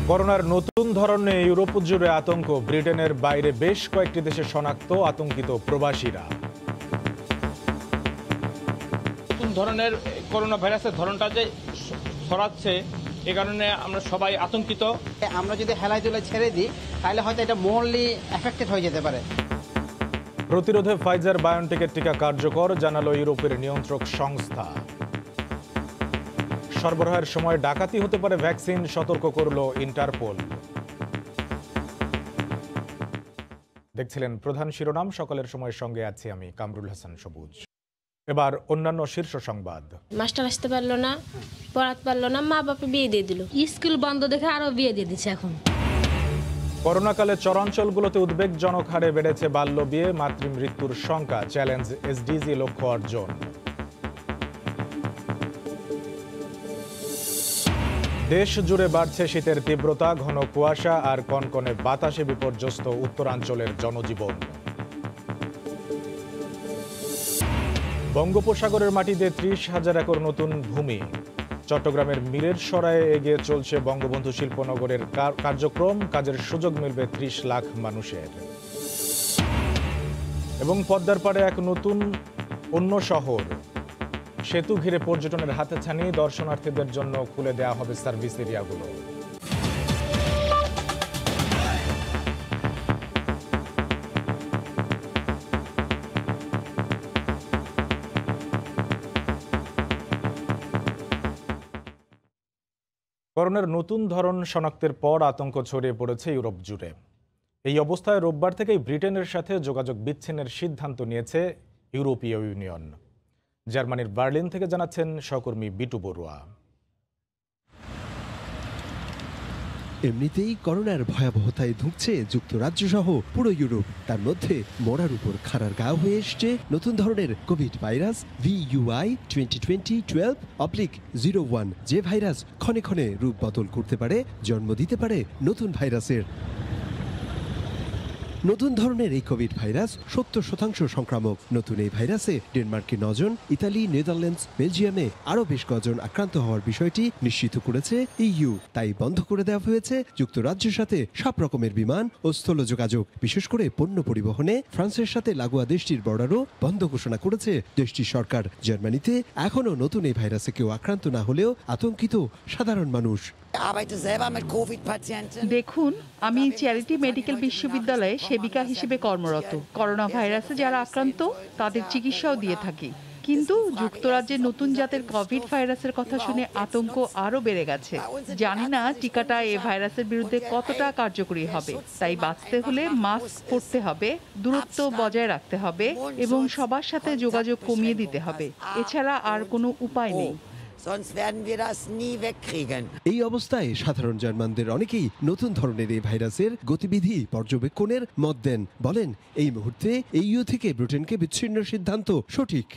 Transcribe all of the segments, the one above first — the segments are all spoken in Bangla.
করোনার নতুন ধরনে ইউরোপ জুড়ে আতঙ্ক। ব্রিটেনের বাইরে বেশ কয়েকটি দেশে শনাক্ত আতঙ্কিত প্রবাসীরা। নতুন ধরনের করোনা ভাইরাসের ধরনটা যে ছড়াচ্ছে, এ কারণে আমরা সবাই আতঙ্কিত। আমরা যদি হেলাধুলা ছেড়ে দিই তাহলে হয়তো এটা মোরলি এফেক্টেড হয়ে যেতে পারে। প্রতিরোধে ফাইজার বায়োনটেকের টিকা কার্যকর, জানালো ইউরোপের নিয়ন্ত্রক সংস্থা। সরবরাহের সময় ডাকাতি হতে পারে ভ্যাকসিন, সতর্ক করল ইন্টারপোল। দেখছিলেন প্রধান শিরোনাম। সকালের সময়ের সঙ্গে আছি আমি কামরুল হাসান সবুজ। এবার অন্যান্য শীর্ষ সংবাদ। মাস্টার আসতে পারলো না, পড়াতে পারলো না, মা বাবা বিয়ে দিয়ে দিল। স্কুল বন্ধ দেখে আরো বিয়ে দিয়ে দিচ্ছে। এখন করোনাকালে চরাঞ্চলগুলোতে উদ্বেগজনক হারে বেড়েছে বাল্য বিয়ে, মাতৃমৃত্যুর সংখ্যা। চ্যালেঞ্জ এসডিজি লক্ষ্য অর্জন। দেশ জুড়ে বাড়ছে শীতের তীব্রতা, ঘন কুয়াশা আর কনকনে বাতাসে বিপর্যস্ত উত্তরাঞ্চলের জনজীবন। বঙ্গোপসাগরের মাটিতে 30,000 একর নতুন ভূমি। চট্টগ্রামের মীরের সরায়ে এগিয়ে চলছে বঙ্গবন্ধু শিল্পনগরের কার্যক্রম। কাজের সুযোগ মিলবে 30 লাখ মানুষের। এবং পদ্মার পাড়ে এক নতুন অন্য শহর। সেতু ঘিরে পর্যটনের হাতছানি, দর্শনার্থীদের জন্য খুলে দেওয়া হবে সার্ভিস এরিয়াগুলো। করোনার নতুন ধরন শনাক্তের পর আতঙ্ক ছড়িয়ে পড়েছে ইউরোপ জুড়ে। এই অবস্থায় রোববার থেকেই ব্রিটেনের সাথে যোগাযোগ বিচ্ছিন্নের সিদ্ধান্ত নিয়েছে ইউরোপীয় ইউনিয়ন। জার্মানির বার্লিন থেকে জানাচ্ছেন সহকর্মী বিটু বড়ুয়া। এমনিতেই করোনার ভয়াবহতায় ধুঁকছে যুক্তরাজ্য সহ পুরো ইউরোপ। তার মধ্যে মরার উপর খাড়ার গা হয়ে এসছে নতুন ধরনের কোভিড ভাইরাস VUI 2020-12-01, যে ভাইরাস ক্ষণে ক্ষণে রূপ বদল করতে পারে, জন্ম দিতে পারে নতুন ভাইরাসের। নতুন ধরনের এই কোভিড ভাইরাস 70% সংক্রামক। নতুন এই ভাইরাসে ডেনমার্কে 9 জন, ইতালি, নেদারল্যান্ডস, বেলজিয়ামে আরও বেশ কজন আক্রান্ত হওয়ার বিষয়টি নিশ্চিত করেছে EU। তাই বন্ধ করে দেওয়া হয়েছে যুক্তরাজ্যের সাথে সব রকমের বিমান ও স্থল যোগাযোগ। বিশেষ করে পণ্য পরিবহনে ফ্রান্সের সাথে লাগোয়া দেশটির বর্ডারও বন্ধ ঘোষণা করেছে দেশটির সরকার। জার্মানিতে এখনও নতুন এই ভাইরাসে কেউ আক্রান্ত না হলেও আতঙ্কিত সাধারণ মানুষ। দেখুন, আমি চ্যারিটি মেডিকেল বিশ্ববিদ্যালয়ে সেবিকা হিসেবে কর্মরত। করোনা ভাইরাসে যারা আক্রান্ত তাদের চিকিৎসাও দিয়ে থাকি। কিন্তু যুক্তরাজ্যের নতুন জাতের কোভিড ভাইরাসের কথা শুনে আতঙ্ক আরো বেড়ে গেছে। জানি না টিকাটা এই ভাইরাসের বিরুদ্ধে কতটা কার্যকরী হবে। তাই বাঁচতে হলে মাস্ক পরতে হবে, দূরত্ব বজায় রাখতে হবে এবং সবার সাথে যোগাযোগ কমিয়ে দিতে হবে। এছাড়া আর কোনো উপায় নেই। এই অবস্থায় সাধারণ জার্মানদের অনেকেই নতুন ধরনের এই ভাইরাসের গতিবিধি পর্যবেক্ষণের মত দেন। বলেন, এই মুহূর্তে EU থেকে ব্রিটেনকে বিচ্ছিন্ন সিদ্ধান্ত সঠিক।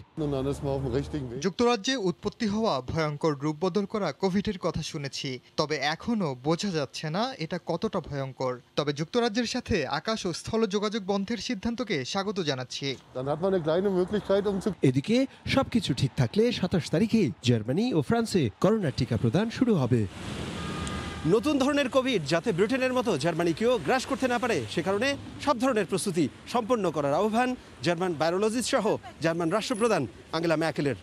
যুক্তরাজ্যে উৎপত্তি হওয়া ভয়ঙ্কর রূপ বদল করা কোভিডের কথা শুনেছি, তবে এখনো বোঝা যাচ্ছে না এটা কতটা ভয়ঙ্কর। তবে যুক্তরাজ্যের সাথে আকাশ ও স্থল যোগাযোগ বন্ধের সিদ্ধান্তকে স্বাগত জানাচ্ছি। এদিকে সবকিছু ঠিক থাকলে 27 তারিখে জার্মানি ও ফ্রান্সে করোনার টিকা প্রদান শুরু হবে। নতুন ধরনের কোভিড যাতে ব্রিটেনের মতো জার্মানিকেও গ্রাস করতে না পারে, সে কারণে সব ধরনের প্রস্তুতি সম্পন্ন করার আহ্বান জার্মান ভাইরোলজিস্ট সহ জার্মান রাষ্ট্রপ্রধান আঙ্গেলা ম্যার্কেলের।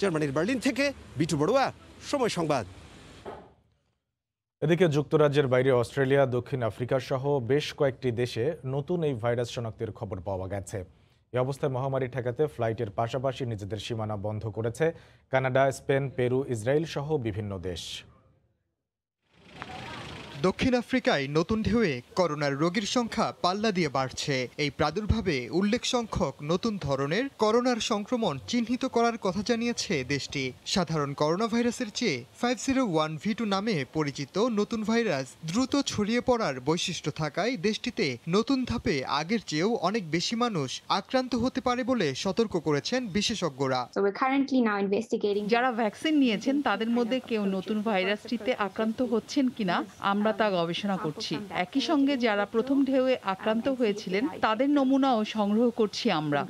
জার্মানির বার্লিন থেকে বিটু বড়ুয়া, সময় সংবাদ। এদিকে যুক্তরাজ্যের বাইরে অস্ট্রেলিয়া, দক্ষিণ আফ্রিকা সহ বেশ কয়েকটি দেশে নতুন এই ভাইরাস শনাক্তের খবর পাওয়া গেছে। এই অবস্থায় মহামারী ঠেকাতে ফ্লাইটের পাশাপাশি নিজেদের সীমানা বন্ধ করেছে কানাডা, স্পেন, পেরু, ইসরায়েল সহ বিভিন্ন দেশ। দক্ষিণ আফ্রিকায় নতুন ঢেউয়ে করোনার রোগীর সংখ্যা পাল্লা দিয়ে বাড়ছে। এই প্রাদুর্ভাবে উল্লেখ সংখ্যক নতুন ধরনের করোনার সংক্রমণ চিহ্নিত করার কথা জানিয়েছে দেশটি। সাধারণ করোনা ভাইরাসের চেয়ে 501V2 নামে পরিচিত নতুন ভাইরাস দ্রুত ছড়িয়ে পড়ার বৈশিষ্ট্য থাকায় দেশটিতে নতুন ধাপে আগের চেয়েও অনেক বেশি মানুষ আক্রান্ত হতে পারে বলে সতর্ক করেছেন বিশেষজ্ঞরা। যারা ভ্যাকসিন নিয়েছেন তাদের মধ্যে কেউ নতুন ভাইরাসটিতে আক্রান্ত হচ্ছেন কিনা আমরা আমরা তা গবেষণা করছি। একই সঙ্গে যারা প্রথম ঢেউয়ে আক্রান্ত হয়েছিলেন তাদের নমুনাও সংগ্রহ করছি আমরা।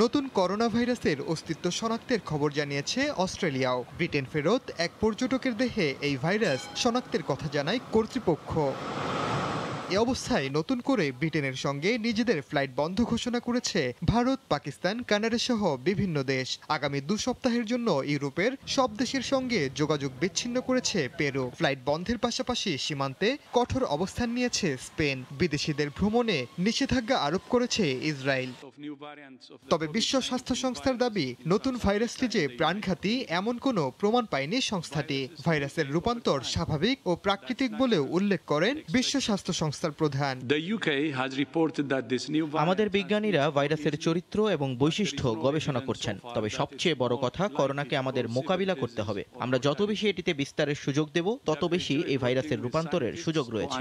নতুন করোনা ভাইরাসের অস্তিত্ব শনাক্তের খবর জানিয়েছে অস্ট্রেলিয়াও। ব্রিটেন ফেরত এক পর্যটকের দেহে এই ভাইরাস শনাক্তের কথা জানায় কর্তৃপক্ষ। এ অবস্থায় নতুন করে ব্রিটেনের সঙ্গে নিজেদের ফ্লাইট বন্ধ ঘোষণা করেছে ভারত, পাকিস্তান, কানাডা সহ বিভিন্ন দেশ। আগামী 2 সপ্তাহের জন্য ইউরোপের সব দেশের সঙ্গে যোগাযোগ বিচ্ছিন্ন করেছে পেরু। ফ্লাইট বন্ধের পাশাপাশি সীমান্তে কঠোর অবস্থান নিয়েছে স্পেন। বিদেশিদের ভ্রমণে নিষেধাজ্ঞা আরোপ করেছে ইসরায়েল। তবে বিশ্ব স্বাস্থ্য সংস্থার দাবি, নতুন ভাইরাসটি যে প্রাণঘাতী এমন কোনো প্রমাণ পায়নি সংস্থাটি। ভাইরাসের রূপান্তর স্বাভাবিক ও প্রাকৃতিক বলেও উল্লেখ করেন বিশ্ব স্বাস্থ্য সংস্থার প্রধান। আমাদের বিজ্ঞানীরা ভাইরাসের চরিত্র এবং বৈশিষ্ট্য গবেষণা করছেন। তবে সবচেয়ে বড় কথা, করোনাকে আমাদের মোকাবিলা করতে হবে। আমরা যত বেশি এটিতে বিস্তারের সুযোগ দেব, তত বেশি এই ভাইরাসের রূপান্তরের সুযোগ রয়েছে।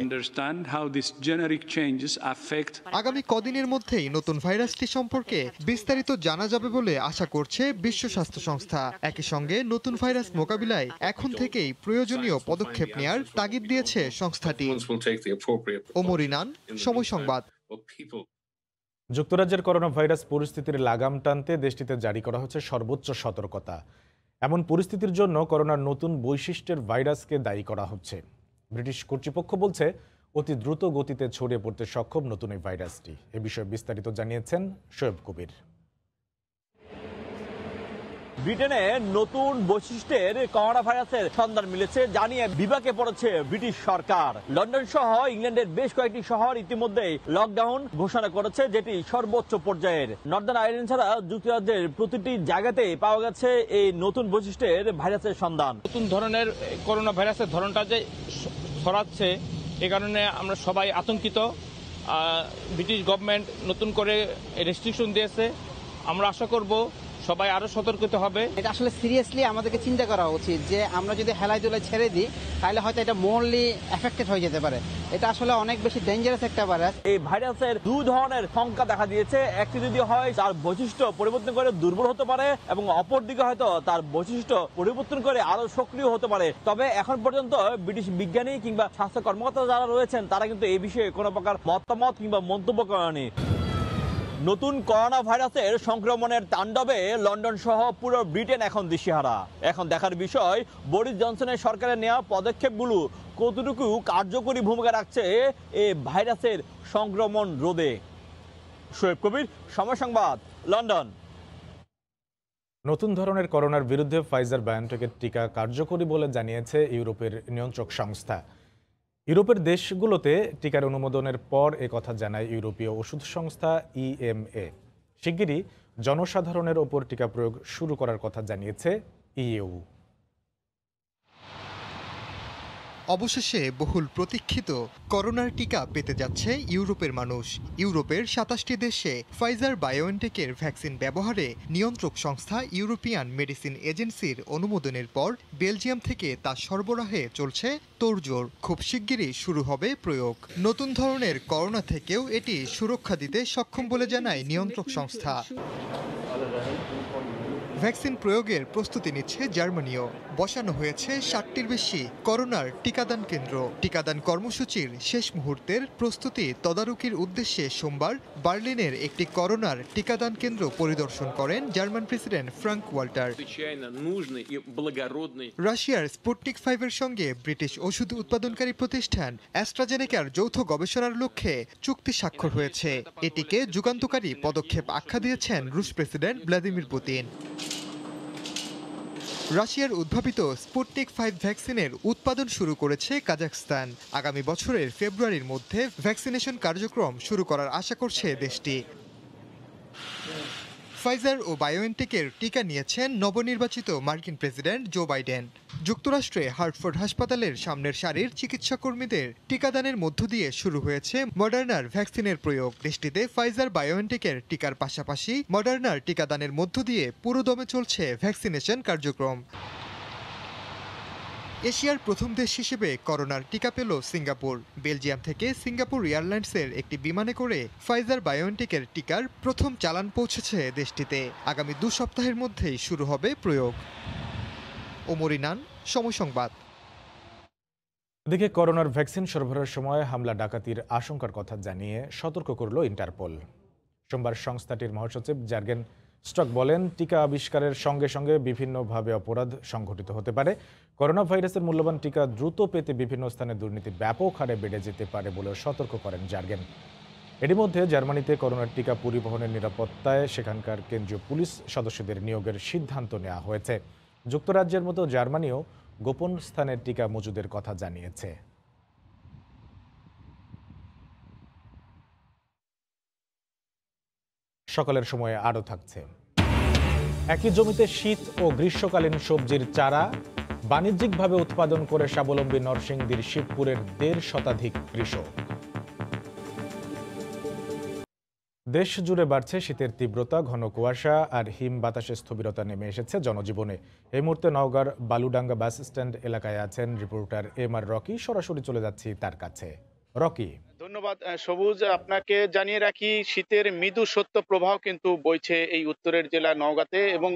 আগামী কদিনের মধ্যেই নতুন ভাইরাসটি সম্পর্কে বিস্তারিত জানা যাবে বলে আশা করছে বিশ্ব স্বাস্থ্য সংস্থা। একই সঙ্গে নতুন ভাইরাস মোকাবিলায় এখন থেকেই প্রয়োজনীয় পদক্ষেপ নেয়ার তাগিদ দিয়েছে সংস্থাটি। ওমর ইনান, সময় সংবাদ। যুক্তরাজ্যের করোনা ভাইরাস পরিস্থিতির লাগাম টানতে দেশটিতে জারি করা হচ্ছে সর্বোচ্চ সতর্কতা। এমন পরিস্থিতির জন্য করোনার নতুন বৈশিষ্ট্যের ভাইরাসকে দায়ী করা হচ্ছে। ব্রিটিশ কর্তৃপক্ষ বলছে, অতি দ্রুত গতিতে ছড়িয়ে পড়তে সক্ষম নতুন এই ভাইরাসটি। এ বিষয়ে বিস্তারিত জানিয়েছেন শোয়েব কবির। ব্রিটেনে নতুন বৈশিষ্ট্যের করোনা ভাইরাসের সন্ধান মিলেছে জানিয়ে বিপাকে পড়েছে ব্রিটিশ সরকার। লন্ডন সহ ইংল্যান্ডের বেশ কয়েকটি শহর ইতিমধ্যেই লকডাউন ঘোষণা করেছে, যেটি সর্বোচ্চ পর্যায়ের। নর্দার্ন আয়ারল্যান্ড ছাড়া যুক্তরাজ্যের প্রতিটি জায়গাতে পাওয়া গেছে এই নতুন বৈশিষ্ট্যের ভাইরাসের সন্ধান। নতুন ধরনের করোনা ভাইরাসের ধরনটা যে ছড়াচ্ছে, এ কারণে আমরা সবাই আতঙ্কিত। ব্রিটিশ গভর্নমেন্ট নতুন করে রেস্ট্রিকশন দিয়েছে। আমরা আশা করব সবাই আরো সতর্কিত হবে। এটা আসলে সিরিয়াসলি আমাদেরকে চিন্তা করা উচিত যে আমরা যদি হেলায় দুলায় ছেড়ে দিই তাহলে হয়তো এটা মোরলি এফেক্টেড হয়ে যেতে পারে। এটা আসলে অনেক বেশি ডেঞ্জারাস একটা ভাইরাস। এই ভাইরাসের 2 ধরনের সংখ্যা দেখা দিয়েছে। একটি যদি হয় তার বৈশিষ্ট্য পরিবর্তন করে দুর্বল হতে পারে, এবং অপরদিকে হয়তো তার বৈশিষ্ট্য পরিবর্তন করে আরো সক্রিয় হতে পারে। তবে এখন পর্যন্ত ব্রিটিশ বিজ্ঞানী কিংবা স্বাস্থ্য কর্মকর্তা যারা রয়েছেন তারা কিন্তু এই বিষয়ে কোনো প্রকার মতামত কিংবা মন্তব্য করেনি। নতুন করোনা ভাইরাসের সংক্রমণের তাণ্ডবে লন্ডন সহ পুরো ব্রিটেন এখন দিশেহারা। এখন দেখার বিষয়, বরিস জনসনের সরকারের নেওয়া পদক্ষেপগুলো কতটুকু কার্যকরী ভূমিকা রাখছে এই ভাইরাসের সংক্রমণ রোধে। শোয়েব কবির, সময় সংবাদ, লন্ডন। নতুন ধরনের করোনার বিরুদ্ধে ফাইজার বায়োনটেকের টিকা কার্যকরী বলে জানিয়েছে ইউরোপের নিয়ন্ত্রক সংস্থা। ইউরোপের দেশগুলোতে টিকার অনুমোদনের পর কথা জানায় ইউরোপীয় ওষুধ সংস্থা EMA। শিগগিরই জনসাধারণের ওপর টিকা প্রয়োগ শুরু করার কথা জানিয়েছে EU। অবশেষে বহুল প্রতীক্ষিত করোনার টিকা পেতে যাচ্ছে ইউরোপের মানুষ। ইউরোপের 27টি দেশে ফাইজার বায়োএনটেকের ভ্যাকসিন ব্যবহারে নিয়ন্ত্রক সংস্থা ইউরোপিয়ান মেডিসিন এজেন্সির অনুমোদনের পর বেলজিয়াম থেকে তা সরবরাহে চলছে তোড়জোড়। খুব শিগগিরই শুরু হবে প্রয়োগ। নতুন ধরনের করোনা থেকেও এটি সুরক্ষা দিতে সক্ষম বলে জানায় নিয়ন্ত্রক সংস্থা। ভ্যাকসিন প্রয়োগের প্রস্তুতি নিচ্ছে জার্মানিও। বসানো হয়েছে 60টির বেশি করোনার টিকাদান কেন্দ্র। টিকাদান কর্মসূচির শেষ মুহূর্তের প্রস্তুতি তদারকির উদ্দেশ্যে সোমবার বার্লিনের একটি করোনার টিকাদান কেন্দ্র পরিদর্শন করেন জার্মান প্রেসিডেন্ট ফ্রাঙ্ক ওয়াল্টার। রাশিয়ার স্পুটনিক 5-এর সঙ্গে ব্রিটিশ ওষুধ উৎপাদনকারী প্রতিষ্ঠান অ্যাস্ট্রাজেনেকার যৌথ গবেষণার লক্ষ্যে চুক্তি স্বাক্ষর হয়েছে। এটিকে যুগান্তকারী পদক্ষেপ আখ্যা দিয়েছেন রুশ প্রেসিডেন্ট ভ্লাদিমির পুতিন। রাশিয়ার উদ্ভাবিত স্পুটনিক 5 ভ্যাকসিনের উৎপাদন শুরু করেছে কাজাখস্তান। আগামী বছরের ফেব্রুয়ারির মধ্যে ভ্যাকসিনেশন কার্যক্রম শুরু করার আশা করছে দেশটি। ফাইজার ও বায়োএনটেকের টিকা নিয়েছেন নবনির্বাচিত মার্কিন প্রেসিডেন্ট জো বাইডেন। যুক্তরাষ্ট্রে হার্টফোর্ড হাসপাতালের সামনের সারির চিকিৎসাকর্মীদের টিকাদানের মধ্য দিয়ে শুরু হয়েছে মডার্নার ভ্যাকসিনের প্রয়োগ। দেশটিতে ফাইজার বায়োএনটেকের টিকার পাশাপাশি মডার্নার টিকাদানের মধ্য দিয়ে পুরোদমে চলছে ভ্যাকসিনেশন কার্যক্রম। এশিয়ার প্রথম দেশ হিসেবে করোনার টিকা পেল সিঙ্গাপুর। বেলজিয়াম থেকে সিঙ্গাপুর এয়ারলাইন্সের একটি বিমানে করে ফাইজার বায়োএনটেকের টিকার প্রথম চালান পৌঁছেছে দেশটিতে। আগামী 2 সপ্তাহের মধ্যেই শুরু হবে প্রয়োগ। ওমর ইনান, সময় সংবাদ। এদিকে করোনার ভ্যাকসিন সরবরাহের সময় হামলা ডাকাতির আশঙ্কার কথা জানিয়ে সতর্ক করল ইন্টারপোল। সোমবার সংস্থাটির মহাসচিব জার্গেন স্টক বলেন, টিকা আবিষ্কারের সঙ্গে সঙ্গে বিভিন্নভাবে অপরাধ সংঘটিত হতে পারে। করোনা ভাইরাসের মূল্যবান টিকা দ্রুত পেতে বিভিন্ন স্থানে দুর্নীতি ব্যাপক হারে বেড়ে যেতে পারে বলেও সতর্ক করেন জার্গেন। এরই মধ্যে জার্মানিতে করোনার টিকা পরিবহনের নিরাপত্তায় সেখানকার কেন্দ্রীয় পুলিশ সদস্যদের নিয়োগের সিদ্ধান্ত নেওয়া হয়েছে। যুক্তরাজ্যের মতো জার্মানিও গোপন স্থানের টিকা মজুদের কথা জানিয়েছে। সকালের সময়ে আরও থাকছে, একই জমিতে শীত ও গ্রীষ্মকালীন সবজির চারা বাণিজ্যিকভাবে উৎপাদন করে স্বাবলম্বী নরসিংদীর শিবপুরের 1.5 শতাধিক কৃষক। দেশ জুড়ে বাড়ছে শীতের তীব্রতা, ঘন কুয়াশা আর হিম বাতাসে স্থবিরতা নেমে এসেছে জনজীবনে। এই মুহূর্তে নওগাঁর বালুডাঙ্গা বাস স্ট্যান্ড এলাকায় আছেন রিপোর্টার এম.আর. রকি। সরাসরি চলে যাচ্ছি তার কাছে। রকি, ধন্যবাদ সবুজ। আপনাকে জানিয়ে রাখি, শীতের মৃদু সত্য প্রবাহ কিন্তু বইছে এই উত্তরের জেলা নওগাঁতে, এবং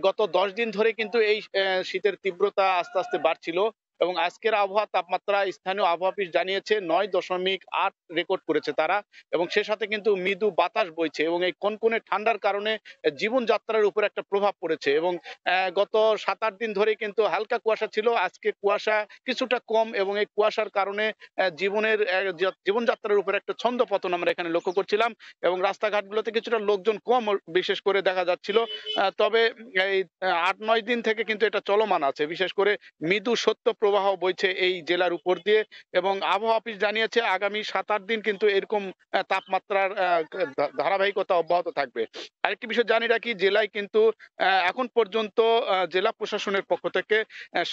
গত 10 দিন ধরে কিন্তু এই শীতের তীব্রতা আস্তে আস্তে বাড়ছিল, এবং আজকের আবহাওয়া তাপমাত্রা স্থানীয় আবহাওয়া অফিস জানিয়েছে 9.8 রেকর্ড করেছে তারা, এবং সে সাথে কিন্তু মৃদু বাতাস বইছে, এবং এই কনকনে ঠান্ডার কারণে জীবনযাত্রার উপর একটা প্রভাব পড়েছে। এবং গত 7-8 দিন ধরে কিন্তু হালকা কুয়াশা ছিল, আজকে কুয়াশা কিছুটা কম, এবং এই কুয়াশার কারণে জীবনযাত্রার উপর একটা ছন্দপতন আমরা এখানে লক্ষ্য করছিলাম, এবং রাস্তাঘাটগুলোতে কিছুটা লোকজন কম বিশেষ করে দেখা যাচ্ছিল। তবে এই 8-9 দিন থেকে কিন্তু এটা চলমান আছে, বিশেষ করে মৃদু সত্য প্রবাহ বইছে এই জেলার উপর দিয়ে, এবং আবহাওয়া অফিস জানিয়েছে আগামী 7-8 দিন কিন্তু এরকম তাপমাত্রার ধারাবাহিকতা অব্যাহত থাকবে। আরেকটি বিষয় জানিয়ে রাখি, জেলায় কিন্তু এখন পর্যন্ত জেলা প্রশাসনের পক্ষ থেকে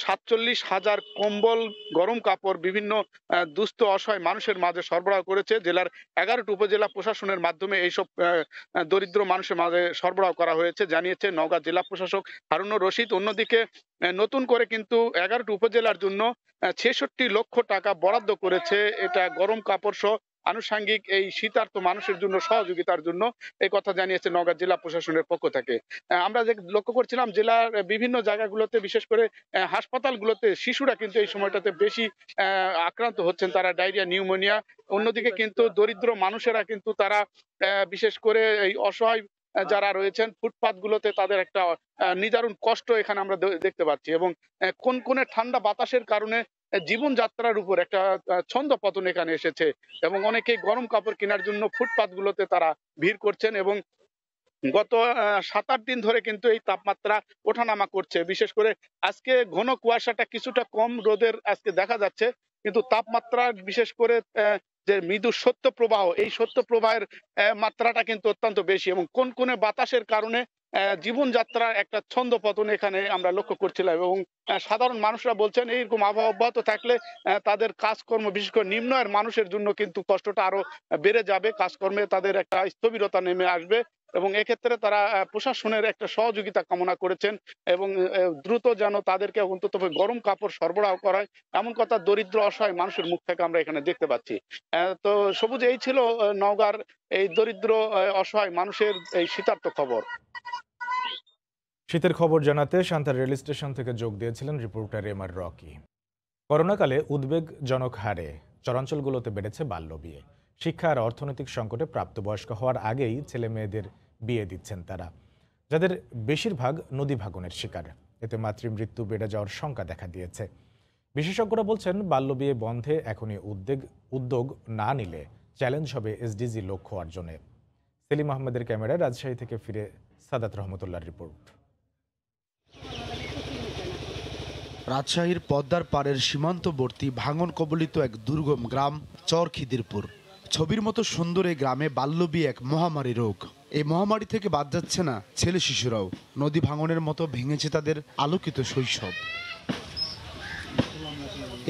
47,000 কম্বল, গরম কাপড় বিভিন্ন দুস্থ অসহায় মানুষের মাঝে সরবরাহ করেছে জেলার 11টি উপজেলা প্রশাসনের মাধ্যমে। এইসব দরিদ্র মানুষের মাঝে সরবরাহ করা হয়েছে, জানিয়েছে নওগাঁ জেলা প্রশাসক হারুনুর রশিদ। অন্যদিকে নতুন করে কিন্তু 11টি উপজেলার জন্য 66 লক্ষ টাকা বরাদ্দ করেছে, এটা গরম কাপড় সহ আনুষঙ্গিক এই শীতার্ত মানুষের জন্য সহযোগিতার জন্য, এই কথা জানিয়েছে নওগাঁ জেলা প্রশাসনের পক্ষ থেকে। আমরা যে লক্ষ্য করছিলাম, জেলার বিভিন্ন জায়গাগুলোতে বিশেষ করে হাসপাতালগুলোতে শিশুরা কিন্তু এই সময়টাতে বেশি আক্রান্ত হচ্ছেন, তারা ডায়রিয়া, নিউমোনিয়া। অন্যদিকে কিন্তু দরিদ্র মানুষেরা কিন্তু তারা বিশেষ করে এই অসহায় যারা রয়েছেন ফুটপাত গুলোতে, তাদের একটা নিদারুণ কষ্ট এখানে আমরা দেখতে পাচ্ছি, এবং কনকনে ঠান্ডা বাতাসের কারণে জীবনযাত্রার উপর একটা ছন্দপতন এখানে এসেছে, এবং অনেকেই গরম কাপড় কেনার জন্য ফুটপাত গুলোতে তারা ভিড় করছেন, এবং গত 7-8 দিন ধরে কিন্তু এই তাপমাত্রা ওঠানামা করছে। বিশেষ করে আজকে ঘন কুয়াশাটা কিছুটা কম, রোদের আজকে দেখা যাচ্ছে, কিন্তু তাপমাত্রা বিশেষ করে যে মৃদু সত্য প্রবাহ, এই সত্য প্রবাহের মাত্রাটা কিন্তু অত্যন্ত বেশি, এবং কনকনে বাতাসের কারণে জীবনযাত্রার একটা ছন্দপতন এখানে আমরা লক্ষ্য করছিলাম। এবং সাধারণ মানুষরা বলছেন এইরকম আবহাওয়া অব্যাহত থাকলে তাদের কাজকর্ম, বিশেষ করে নিম্ন আয়ের মানুষের জন্য কিন্তু কষ্টটা আরো বেড়ে যাবে, কাজকর্মে তাদের একটা স্থবিরতা নেমে আসবে, এবং এক্ষেত্রে তারা প্রশাসনের একটা সহযোগিতা কামনা করেছেন, এবং দ্রুত যেন তাদেরকে অন্তত গরম কাপড় সরবরাহ করায়, এমন কথা দরিদ্র অসহায় মানুষের মুখ থেকে আমরা এখানে দেখতে পাচ্ছি। তো সবুজ, এই ছিল নওগাঁর এই দরিদ্র অসহায় মানুষের এই শীতার্ত খবর। শীতের খবর জানাতে সান্তার রেল স্টেশন থেকে যোগ দিয়েছিলেন রিপোর্টার এম.আর. রকি। করোনাকালে উদ্বেগজনক হারে চরাঞ্চলগুলোতে বেড়েছে বাল্যবিয়ে। শিক্ষা আর অর্থনৈতিক সংকটে প্রাপ্তবয়স্ক হওয়ার আগেই ছেলে মেয়েদের বিয়ে দিচ্ছেন তারা, যাদের বেশিরভাগ নদী ভাঙনের শিকার। এতে মাতৃমৃত্যু বেড়ে যাওয়ার শঙ্কা দেখা দিয়েছে। বিশেষজ্ঞরা বলছেন, বাল্যবিয়ে বন্ধে এখনই উদ্যোগ না নিলে চ্যালেঞ্জ হবে এসডিজি লক্ষ্য অর্জনে। সেলিম আহমেদের ক্যামেরায় রাজশাহী থেকে ফিরে সাদাত রহমতুল্লাহর রিপোর্ট। রাজশাহীর পদ্মার পাড়ের সীমান্তবর্তী ভাঙন কবলিত এক দুর্গম গ্রাম চর খিদিরপুর। ছবির মতো সুন্দর এই গ্রামে বাল্যবিয়ে এক মহামারী রোগ। এই মহামারী থেকে বাদ যাচ্ছে না ছেলে শিশুরাও। নদী ভাঙনের মতো ভেঙেছে তাদের আলোকিত শৈশব।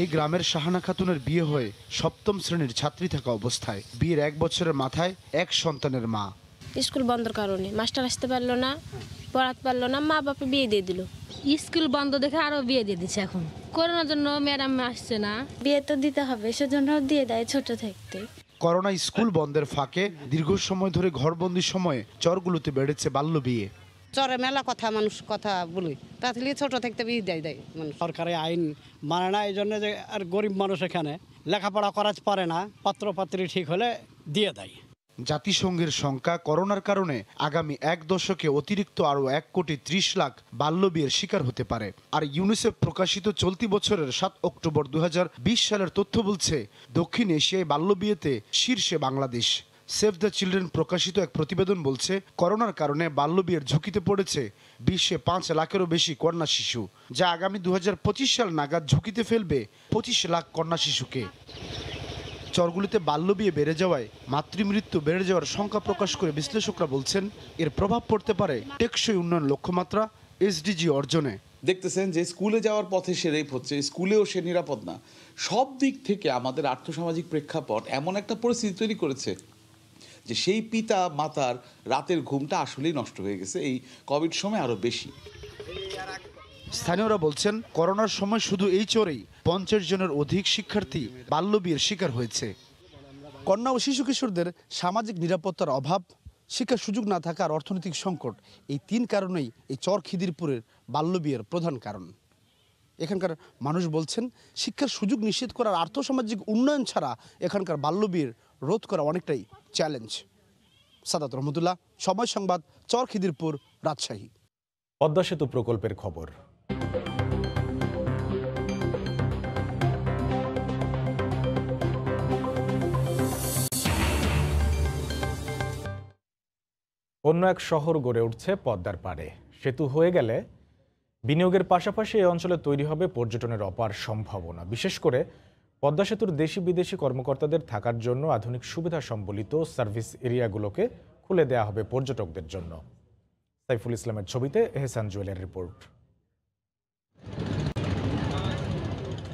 এই গ্রামের শাহানা খাতুনের বিয়ে হয়ে 7ম শ্রেণীর ছাত্রী থাকা অবস্থায় বিয়ের 1 বছরের মাথায় এক সন্তানের মা। স্কুল বন্ধের কারণে মাস্টার আসতে পারলো না, পড়াতে পারলো না, মা বাপে বিয়ে দিয়ে দিল। স্কুল বন্ধ দেখে আরো বিয়ে দিয়ে দিচ্ছে। এখন করোনার জন্য ম্যাডাম আসছে না, বিয়ে তো দিতে হবে, সেজন্য দিয়ে দেয় ছোট থাকতে। করোনা স্কুল বন্ধের ফাঁকে দীর্ঘ সময় ধরে ঘরবন্দির সময়ে চরগুলোতে বেড়েছে বাল্যবিয়ে। চরে মেলা কথা মানুষ কথা বলি তাহলে ছোট থাকতে বিয়ে দেয় মানুষ। সরকারি আইন মানে না, এই জন্য যে আর গরিব মানুষ এখানে লেখাপড়া করা পারে না, পাত্রপাত্রী ঠিক হলে দিয়ে দেয়। জাতিসংঘের সংখ্যা করোনার কারণে আগামী 1 দশকে অতিরিক্ত আরও 1,30,00,000 বাল্যবিয়ের শিকার হতে পারে। আর ইউনিসেফ প্রকাশিত চলতি বছরের 7 অক্টোবর 2020 সালের তথ্য বলছে দক্ষিণ এশিয়ায় বাল্যবিয়েতে শীর্ষে বাংলাদেশ। সেভ দ্য চিলড্রেন প্রকাশিত এক প্রতিবেদন বলছে করোনার কারণে বাল্যবিয়ের ঝুঁকিতে পড়েছে বিশ্বে 5 লাখেরও বেশি কন্যা শিশু, যা আগামী 2025 সাল নাগাদ ঝুঁকিতে ফেলবে 25 লাখ কন্যা শিশুকে। চরগুলিতে বাল্যবিয়ে বেড়ে যাওয়ায় মাতৃমৃত্যু বেড়ে যাওয়ার শঙ্কা প্রকাশ করে বিশ্লেষকরা বলছেন এর প্রভাব পড়তে পারে টেকসই উন্নয়ন লক্ষ্যমাত্রা এসডিজি অর্জনে। দেখতেছেন যে স্কুলে যাওয়ার পথে সে রেপ হচ্ছে, স্কুলেও সে নিরাপদ না। সব দিক থেকে আমাদের আর্থসামাজিক প্রেক্ষাপট এমন একটা পরিস্থিতি তৈরি করেছে যে সেই পিতা মাতার রাতের ঘুমটা আসলেই নষ্ট হয়ে গেছে এই কোভিড সময় আরো বেশি। স্থানীয়রা বলছেন করোনার সময় শুধু এই চরেই 50 জনের অধিক শিক্ষার্থী বাল্যবিয়ের শিকার হয়েছে। কন্যা ও শিশু কিশোরদের সামাজিক নিরাপত্তার অভাব, শিক্ষার সুযোগ না থাকা আর অর্থনৈতিক সংকট, এই 3 কারণেই এই চর খিদিরপুরের বাল্যবিয়ের প্রধান কারণ। এখানকার মানুষ বলছেন শিক্ষার সুযোগ নিশ্চিত করার আর্থসামাজিক উন্নয়ন ছাড়া এখানকার বাল্যবিয়ের রোধ করা অনেকটাই চ্যালেঞ্জ। সাদাত রহমতুল্লাহ, সময় সংবাদ, চর খিদিরপুর, রাজশাহী। পদ্মা সেতু প্রকল্পের খবর। অন্য এক শহর গড়ে উঠছে পদ্মার পাড়ে। সেতু হয়ে গেলে বিনিয়োগের পাশাপাশি এই অঞ্চলে তৈরি হবে পর্যটনের অপার সম্ভাবনা। বিশেষ করে পদ্মা সেতুর দেশি বিদেশি কর্মকর্তাদের থাকার জন্য আধুনিক সুবিধা সম্বলিত সার্ভিস এরিয়াগুলোকে খুলে দেওয়া হবে পর্যটকদের জন্য। সাইফুল ইসলামের ছবিতে এহসান জুয়েলের রিপোর্ট।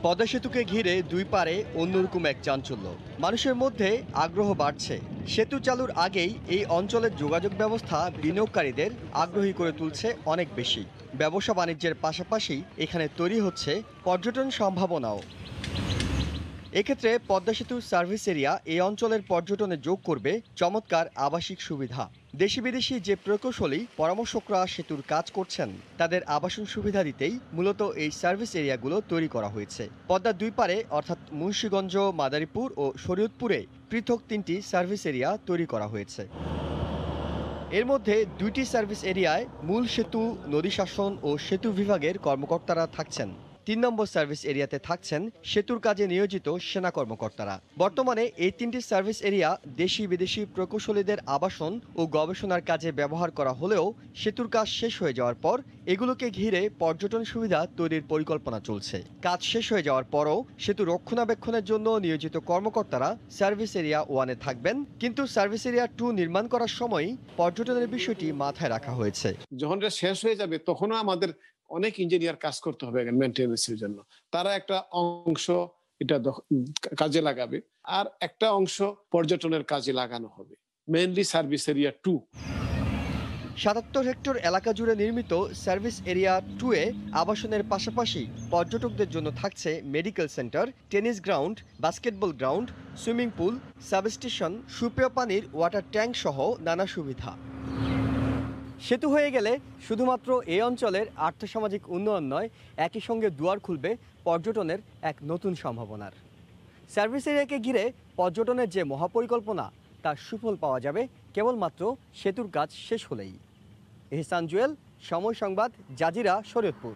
পদ্মা সেতুকে ঘিরে দুই পারে অন্যরকম এক চাঞ্চল্য, মানুষের মধ্যে আগ্রহ বাড়ছে। সেতু চালুর আগেই এই অঞ্চলের যোগাযোগ ব্যবস্থা বিনিয়োগকারীদের আগ্রহী করে তুলছে অনেক বেশি। ব্যবসা বাণিজ্যের পাশাপাশি এখানে তৈরি হচ্ছে পর্যটন সম্ভাবনাও। এক্ষেত্রে পদ্মা সেতুর সার্ভিস এরিয়া এই অঞ্চলের পর্যটনে যোগ করবে চমৎকার আবাসিক সুবিধা। দেশি বিদেশি যে প্রকৌশলী পরামর্শকরা সেতুর কাজ করছেন তাদের আবাসন সুবিধা দিতেই মূলত এই সার্ভিস এরিয়াগুলো তৈরি করা হয়েছে। পদ্মার দুই পারে অর্থাৎ মুন্সিগঞ্জ, মাদারীপুর ও শরীয়তপুরে পৃথক 3টি সার্ভিস এরিয়া তৈরি করা হয়েছে। এর মধ্যে 2টি সার্ভিস এরিয়ায় মূল সেতু, নদী শাসন ও সেতু বিভাগের কর্মকর্তারা থাকছেন। 3 নম্বর সার্ভিস এরিয়াতে থাকছেন সেতুর কাজে নিয়োজিত সেনা কর্মকর্তারা। বর্তমানে এই 3টি সার্ভিস এরিয়া দেশি বিদেশি প্রকৌশলীদের আবাসন ও গবেষণার কাজে ব্যবহার করা হলেও সেতুর কাজ শেষ হয়ে যাওয়ার পর এগুলোকে ঘিরে পর্যটন সুবিধা তৈরির পরিকল্পনা চলছে। কাজ শেষ হয়ে যাওয়ার পরও সেতু রক্ষণাবেক্ষণের জন্য নিয়োজিত কর্মকর্তারা সার্ভিস এরিয়া 1-এ থাকবেন, কিন্তু সার্ভিস এরিয়া 2 নির্মাণ করার সময়ই পর্যটনের বিষয়টি মাথায় রাখা হয়েছে। যখন এটা শেষ হয়ে যাবে তখনও আমাদের অনেক ইঞ্জিনিয়ার কাজ করতে হবে মেইনটেনেন্সের জন্য। তারা একটা অংশ এটা কাজে লাগাবে আর একটা অংশ পর্যটনের কাজে লাগানো হবে, মেইনলি সার্ভিস এরিয়া 2। 77 হেক্টর এলাকা জুড়ে নির্মিত সার্ভিস এরিয়া 2-এ আবাসনের পাশাপাশি পর্যটকদের জন্য থাকছে medical centre, tennis ground, basketball ground, swimming pool, substation, সুপেয় পানির ওয়াটার ট্যাঙ্ক সহ নানা সুবিধা। সেতু হয়ে গেলে শুধুমাত্র এই অঞ্চলের আর্থসামাজিক উন্নয়ন নয়, একই সঙ্গে দুয়ার খুলবে পর্যটনের এক নতুন সম্ভাবনার। সার্ভিস এরিয়াকে ঘিরে পর্যটনের যে মহাপরিকল্পনা তার সুফল পাওয়া যাবে কেবলমাত্র সেতুর কাজ শেষ হলেই। এহসান জুয়েল, সময় সংবাদ, জাজিরা, শরীয়তপুর।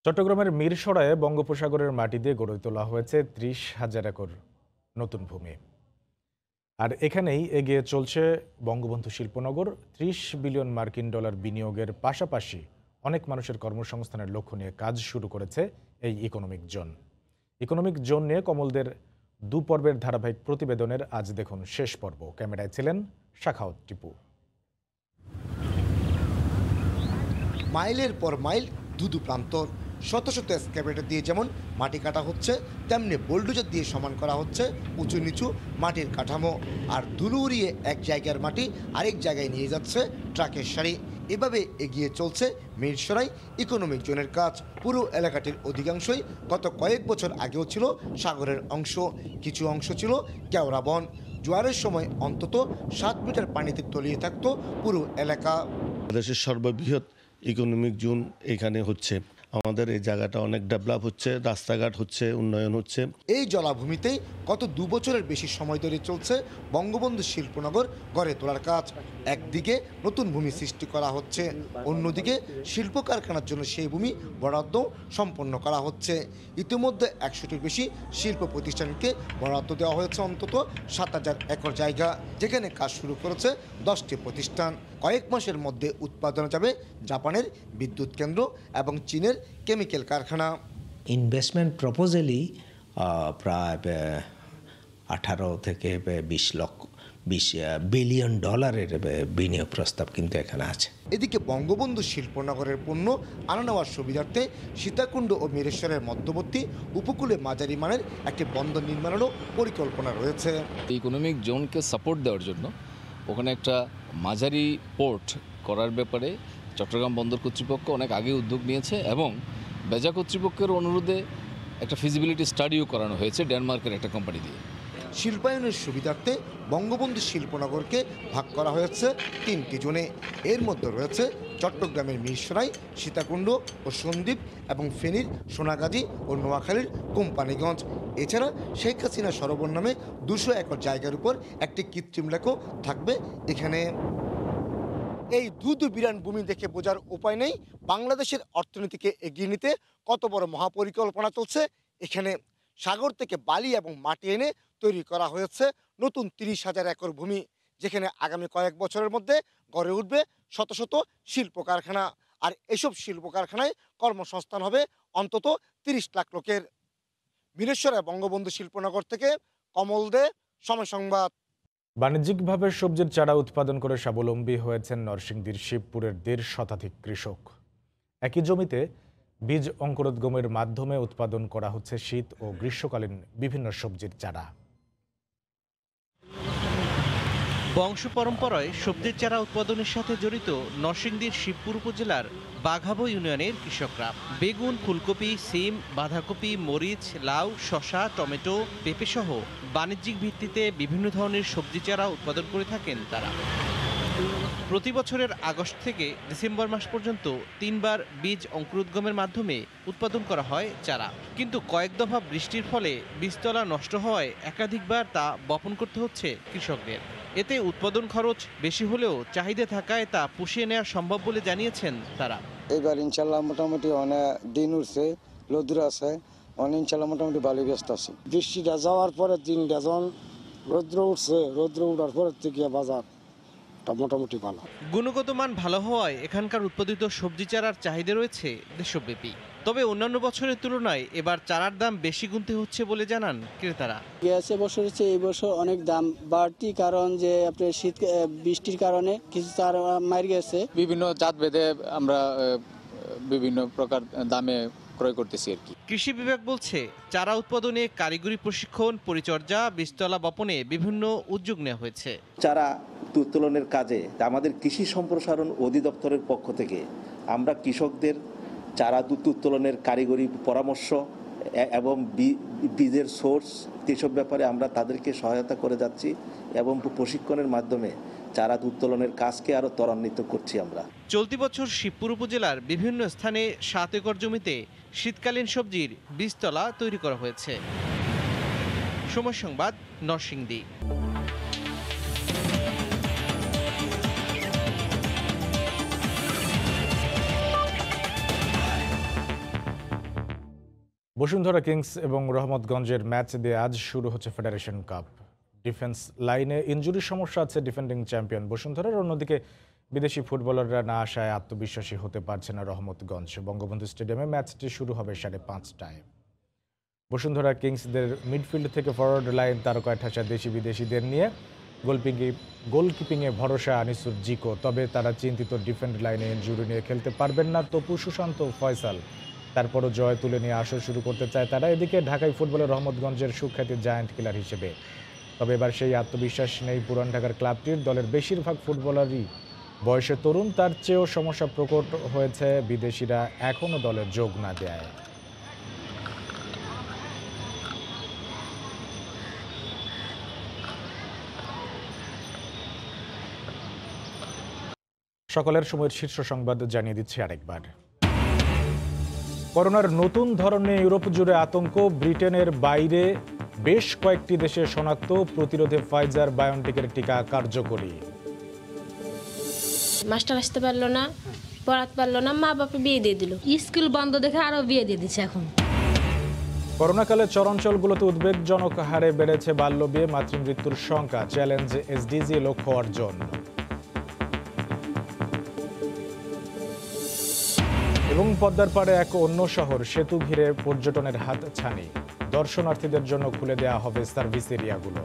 চট্টগ্রামের মিরসরাইয়ে বঙ্গোপসাগরের মাটি দিয়ে গড়ে তোলা হয়েছে 30,000 একর নতুন ভূমি। আর এখানেই এগিয়ে চলছে বঙ্গবন্ধু শিল্পনগর। 30 বিলিয়ন মার্কিন ডলার বিনিয়োগের পাশাপাশি অনেক মানুষের কর্মসংস্থানের লক্ষ্য নিয়ে কাজ শুরু করেছে এই ইকোনমিক জোন। ইকোনমিক জোন নিয়ে কমলদের 2 পর্বের ধারাবাহিক প্রতিবেদনের আজ দেখুন শেষ পর্ব। ক্যামেরায় ছিলেন শাখাওয়াত টিপু। মাইলের পর মাইল দুদু প্রান্তর, শত শত এক্সকাভেটর দিয়ে যেমন মাটি কাটা হচ্ছে, তেমনি বুলডোজার দিয়ে সমান করা হচ্ছে উঁচু নিচু মাটির কাঠামো। আর ধুলো উড়িয়ে এক জায়গার মাটি আরেক জায়গায় নিয়ে যাচ্ছে ট্রাকের সারি। এভাবে এগিয়ে চলছে মিরসরাই ইকোনমিক জোনের কাজ। পুরো এলাকাটির অধিকাংশই গত কয়েক বছর আগেও ছিল সাগরের অংশ, কিছু অংশ ছিল কেওড়া বন। জোয়ারের সময় অন্তত 7 মিটার পানিতে তলিয়ে থাকত পুরো এলাকা। দেশের সর্ববৃহৎ ইকোনমিক জোন এখানে হচ্ছে। আমাদের এই জায়গাটা অনেক ডেভেলপ হচ্ছে, রাস্তাঘাট হচ্ছে, উন্নয়ন হচ্ছে। এই জলাভূমিতেই গত 2 বছরের বেশি সময় ধরে চলছে বঙ্গবন্ধু শিল্পনগর গড়ে তোলার কাজ। একদিকে নতুন ভূমি সৃষ্টি করা হচ্ছে, অন্যদিকে শিল্প কারখানার জন্য সেই ভূমি বরাদ্দ সম্পন্ন করা হচ্ছে। ইতিমধ্যে 100টির বেশি শিল্প প্রতিষ্ঠানকে বরাদ্দ দেওয়া হয়েছে অন্তত 7000 একর জায়গা, যেখানে কাজ শুরু করেছে 10টি প্রতিষ্ঠান। কয়েক মাসের মধ্যে উৎপাদন যাবে জাপানের বিদ্যুৎ কেন্দ্র এবং চীনের কেমিক্যাল কারখানা। ইনভেস্টমেন্ট প্রপোজালই প্রায় 18 থেকে 20 বিলিয়ন ডলারের বিনিয়োগ প্রস্তাব কিন্তু এখানে আছে। এদিকে বঙ্গবন্ধু শিল্পনগরের পণ্য আনা নেওয়ার সুবিধার্থে সীতাকুণ্ড ও মিরেশ্বরের মধ্যবর্তী উপকূলে মাঝারি মানের একটি বন্দর নির্মাণেরও পরিকল্পনা রয়েছে। ইকোনমিক জোনকে সাপোর্ট দেওয়ার জন্য ওখানে একটা মাঝারি পোর্ট করার ব্যাপারে চট্টগ্রাম বন্দর কর্তৃপক্ষ অনেক আগে উদ্যোগ নিয়েছে এবং বেজা কর্তৃপক্ষের অনুরোধে একটা ফিজিবিলিটি স্টাডিও করানো হয়েছে ডেনমার্কের একটা কোম্পানি দিয়ে। শিল্পায়নের সুবিধার্থে বঙ্গবন্ধু শিল্পনগরকে ভাগ করা হয়েছে 3টি জোনে। এর মধ্যে রয়েছে চট্টগ্রামের মিরসরাই, সীতাকুণ্ড ও সন্দ্বীপ এবং ফেনীর সোনাগাজী ও নোয়াখালীর কোম্পানিগঞ্জ। এছাড়া শেখ হাসিনা সরোবর নামে 200 একর জায়গার উপর একটি কৃত্রিম লেকও থাকবে এখানে। এই দুধ বিরান ভূমি দেখে বোঝার উপায় নেই বাংলাদেশের অর্থনীতিকে এগিয়ে নিতে কত বড় মহাপরিকল্পনা চলছে এখানে। সাগর থেকে বালি এবং মাটি এনে তৈরি করা হয়েছে নতুন 30,000 একর ভূমি, যেখানে আগামী কয়েক বছরের মধ্যে গড়ে উঠবে শত শত শিল্প কারখানা। আর এসব শিল্প কারখানায় কর্মসংস্থান হবে অন্তত 30 লাখ লোকের। বীরেশ্বরে বঙ্গবন্ধু শিল্পনগর থেকে কমল দে, সময় সংবাদ। বাণিজ্যিকভাবে সবজির চারা উৎপাদন করে স্বাবলম্বী হয়েছেন নরসিংদীর শিবপুরের 1.5 শতাধিক কৃষক। একই জমিতে বীজ অঙ্কুরোদ্গমের মাধ্যমে উৎপাদন করা হচ্ছে শীত ও গ্রীষ্মকালীন বিভিন্ন সবজির চারা। বংশ পরম্পরায় সবজির চারা উৎপাদনের সাথে জড়িত নরসিংদীর শিবপুর উপজেলার বাঘাবো ইউনিয়নের কৃষকরা বেগুন, ফুলকপি, সিম, বাঁধাকপি, মরিচ, লাউ, শসা, টমেটো, পেঁপে সহ বাণিজ্যিক ভিত্তিতে বিভিন্ন ধরনের সবজি চারা উৎপাদন করে থাকেন তারা। প্রতি বছরের আগস্ট থেকে ডিসেম্বর মাস পর্যন্ত 3 বার বীজ অঙ্কুরোদ্গমের মাধ্যমে উৎপাদন করা হয় চারা। কিন্তু কয়েক দফা বৃষ্টির ফলে বীজতলা নষ্ট হওয়ায় একাধিকবার তা বপন করতে হচ্ছে কৃষকদের। এতে উৎপাদন খরচ বেশি হলেও চাহিদা থাকায় তা পুষিয়ে নেওয়া সম্ভব বলে জানিয়েছেন তারা। এবার ইনশাল্লাহ মোটামুটি অনেক দিন উঠছে, রোদ্র আছে, অনেক ইনশাল্লাহ মোটামুটি ভালো ব্যস্ত আছে। বৃষ্টিটা যাওয়ার পরে 3 ডজন রৌদ্র উঠছে, রৌদ্র উঠার পরের থেকে বাজার মোটামুটি ভালো। গুণগত মান ভালো হওয়ায় এখানকার উৎপাদিত সবজি চারার চাহিদা রয়েছে দেশব্যাপী। তবে অন্যান্য বছরের তুলনায় এবার চারার দাম বেশি গুনতে হচ্ছে বলে জানান ক্রেতারা। গেছে বছর হচ্ছে এই বছর অনেক দাম বাড়তি, কারণ যে আপনার শীত বৃষ্টির কারণে কিছু চারা মার গেছে। বিভিন্ন জাত ভেদে আমরা বিভিন্ন প্রকার দামে ক্রয় করতেছি আর কি। কৃষি বিভাগ বলছে চারা উৎপাদনে কারিগরি প্রশিক্ষণ, পরিচর্যা, বীজতলা বপনে বিভিন্ন উদ্যোগ নেওয়া হয়েছে। চারা উত্তোলনের কাজে আমাদের কৃষি সম্প্রসারণ অধিদপ্তরের পক্ষ থেকে আমরা কৃষকদের চারা উত্তোলনের কারিগরি পরামর্শ এবং বীজের সোর্স এসব ব্যাপারে আমরা তাদেরকে সহায়তা করে যাচ্ছি এবং প্রশিক্ষণের মাধ্যমে চারা উত্তোলনের কাজকে আরো ত্বরান্বিত করছি আমরা। চলতি বছর শিবপুর উপজেলার বিভিন্ন স্থানে 7 একর জমিতে শীতকালীন সবজির বীজতলা তৈরি করা হয়েছে। সময় সংবাদ, নরসিংদী। বসুন্ধরা কিংস এবং রহমতগঞ্জের ম্যাচ দিয়ে আজ শুরু হচ্ছে ফেডারেশন কাপ। ডিফেন্স লাইনে ইনজুরির সমস্যা আছে ডিফেন্ডিং চ্যাম্পিয়ন বসুন্ধরার। অন্যদিকে বিদেশি ফুটবলাররা না আসায় আত্মবিশ্বাসী হতে পারছে না রহমতগঞ্জ। বঙ্গবন্ধু স্টেডিয়ামে ম্যাচটি শুরু হবে 5:30টায়। বসুন্ধরা কিংসদের মিডফিল্ড থেকে ফরওয়ার্ড লাইন তারকায় ঠাসা দেশি বিদেশিদের নিয়ে গোলকিপিংয়ে ভরসা আনিসুর জিকো। তবে তারা চিন্তিত ডিফেন্ড লাইনে ইনজুরি নিয়ে খেলতে পারবেন না তপু, সুশান্ত, ফয়সাল। তারপরও জয় তুলে নিয়ে আসর শুরু করতে চায় তারা। এদিকে ঢাকায় ফুটবলের রহমতগঞ্জের সুখ্যাতি জায়ান্ট কিলার হিসেবে। তবে এবার সেই আত্মবিশ্বাস নেই পুরান ঢাকার ক্লাবটির। দলের বেশিরভাগ ফুটবলারই বয়সে তরুণ। তার চেয়েও সমস্যা প্রকট হয়েছে বিদেশিরা এখনও দলে যোগ না দেয়। সকালের সময়ের শীর্ষ সংবাদ জানিয়ে দিচ্ছি আরেকবার। করোনার নতুন ধরনে ইউরোপ জুড়ে আতঙ্ক। ব্রিটেনের বাইরে বেশ কয়েকটি দেশে শনাক্ত প্রতিরোধে ফাইজার বায়োনটেকের টিকা কার্যকরী। মাস্টার আসতে পারলো না, পড়াতে পারলো না, মা বাপে বিয়ে দিয়ে দিল। স্কুল বন্ধ দেখে আরো বিয়ে দিয়ে দিচ্ছে এখন। করোনাকালে চরাঞ্চলগুলোতে উদ্বেগজনক হারে বেড়েছে বাল্যবিয়ে, মাতৃমৃত্যুর সংখ্যা। চ্যালেঞ্জ এসডিজি লক্ষ্য অর্জন। এবং পদ্মার পাড়ে এক অন্য শহর, সেতু ঘিরে পর্যটনের হাত ছানি। দর্শনার্থীদের জন্য খুলে দেওয়া হবে সার্ভিস এরিয়াগুলো।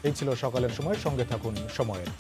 এই ছিল সকালের সময়। সঙ্গে থাকুন সময়ের।